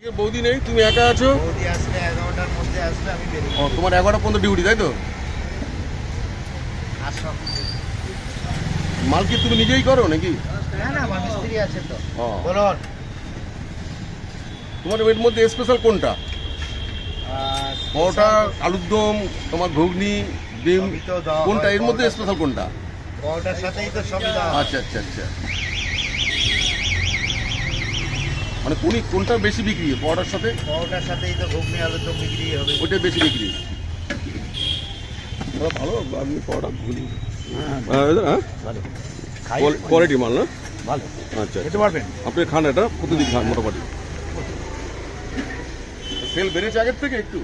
বৌদি নেই, তুমি একা আছো? বৌদি আসলে 11টার মধ্যে আসবে, আমি বেরিয়ে ও, তোমার 11টা পর্যন্ত ডিউটি, তাই তো? আসো। মাল কি তুমি নিজেই করো নাকি? না না, আমার মিস্ত্রি আছে তো। ও। বলুন। তোমার এর মধ্যে স্পেশাল কোনটা? পরোটা, আলুর দম, তোমার ঘুগনি, ডিম, সবই তো দেওয়া হয়, কোনটা এর মধ্যে পরোটা। স্পেশাল কোনটা? পরোটার সাথেই তো সবই দেওয়া হয়। আচ্ছা আচ্ছা আচ্ছা, মানে কোনটা বেশি বিক্রি পরোটার সাথে? পরোটার সাথেই তো ঘুগনি আলুর দম বিক্রি হবে। ওইটা বেশি বিক্রি। ভালো আপনি পরোটা ঘুগনি ভালো। কোয়ালিটি মাল না? ভালো। আচ্ছা, খেতে পারবেন? আপনি খান, এটা প্রতিদিন খান মোটামুটি। সেল বেড়েছে আগের থেকে একটু?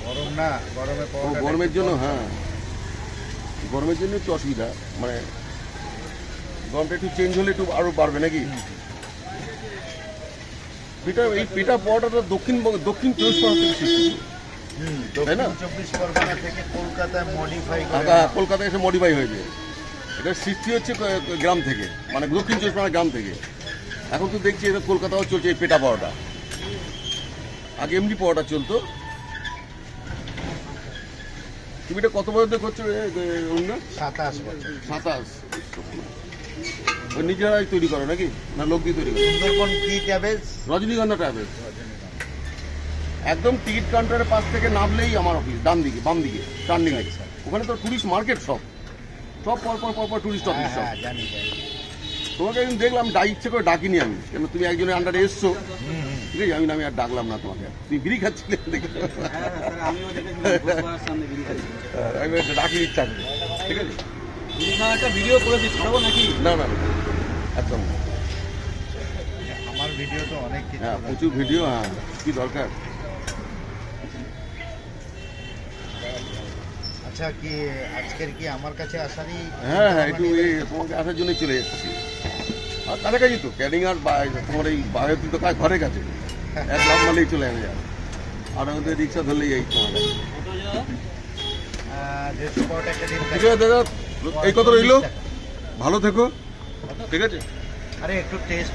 গরম না, গরমে পরোটা। গরমের জন্য, হ্যাঁ গরমের জন্য একটু অসুবিধা, মানে গরমটা একটু চেঞ্জ হলে একটু আরো বাড়বে নাকি? পিঠা পরোটাটা দক্ষিণ 24 থেকে সৃষ্টি, তাই না? 24 পরগনা থেকে কলকাতায় মডিফাই করে। কলকাতায় এসে মডিফাই হয়েছে। এটা সৃষ্টি হচ্ছে গ্রাম থেকে, মানে দক্ষিণ 24 গ্রাম থেকে। এখন তো দেখছি এটা কলকাতাও চলছে এই পেটা পরোটা। আগে এমনি পরোটা চলতো। তুমি এটা কত বছর ধরে করছো? 27 বছর। 27। নিজেরাই তৈরি করো নাকি, না লোক দিয়ে তৈরি করো? সুন্দরবন টি ট্রাভেলস। রজনীগন্ধা ট্রাভেলস, একদম টিকিট কাউন্টারের পাশ থেকে নামলেই আমার অফিস, ডান দিকে বাম দিকে টার্নিং। ওখানে তো টুরিস্ট মার্কেট, সব পর টুরিস্ট অফিস সব। হ্যাঁ, জানি জানি। তোমাকে একদিন দেখলাম, ইচ্ছে করে ডাকিনি আমি, কেন তুমি একজনের আন্ডারে এসছো, ঠিক আছে? আমি আর ডাকলাম না তোমাকে, তুমি বিড়ি খাচ্ছিলে দেখে আমি ডাকির ইচ্ছা করি, ঠিক আছে? একটা ভিডিও করে দিচ্ছি নাকি? না না না, একদম না। আমার ভিডিও তো অনেক কিছু। হ্যাঁ, প্রচুর ভিডিও। হ্যাঁ, কি দরকার? আচ্ছা, কি আজকের কি আমার কাছে আসারই? হ্যাঁ, একটু তোমাকে আসার জন্যই চলে এসেছি। আর কাছাকাছি তো ক্যানিং আর তোমার এই বায়োতি তো ঘরের কাছে, এক লাখ মালেই চলে আসে যায়। আর আমাদের রিক্সা ধরলেই এই তোমার কাছে। ঠিক আছে দাদা, এই কথা রইলো, ভালো থেকো, ঠিক আছে? আরে একটু টেস্ট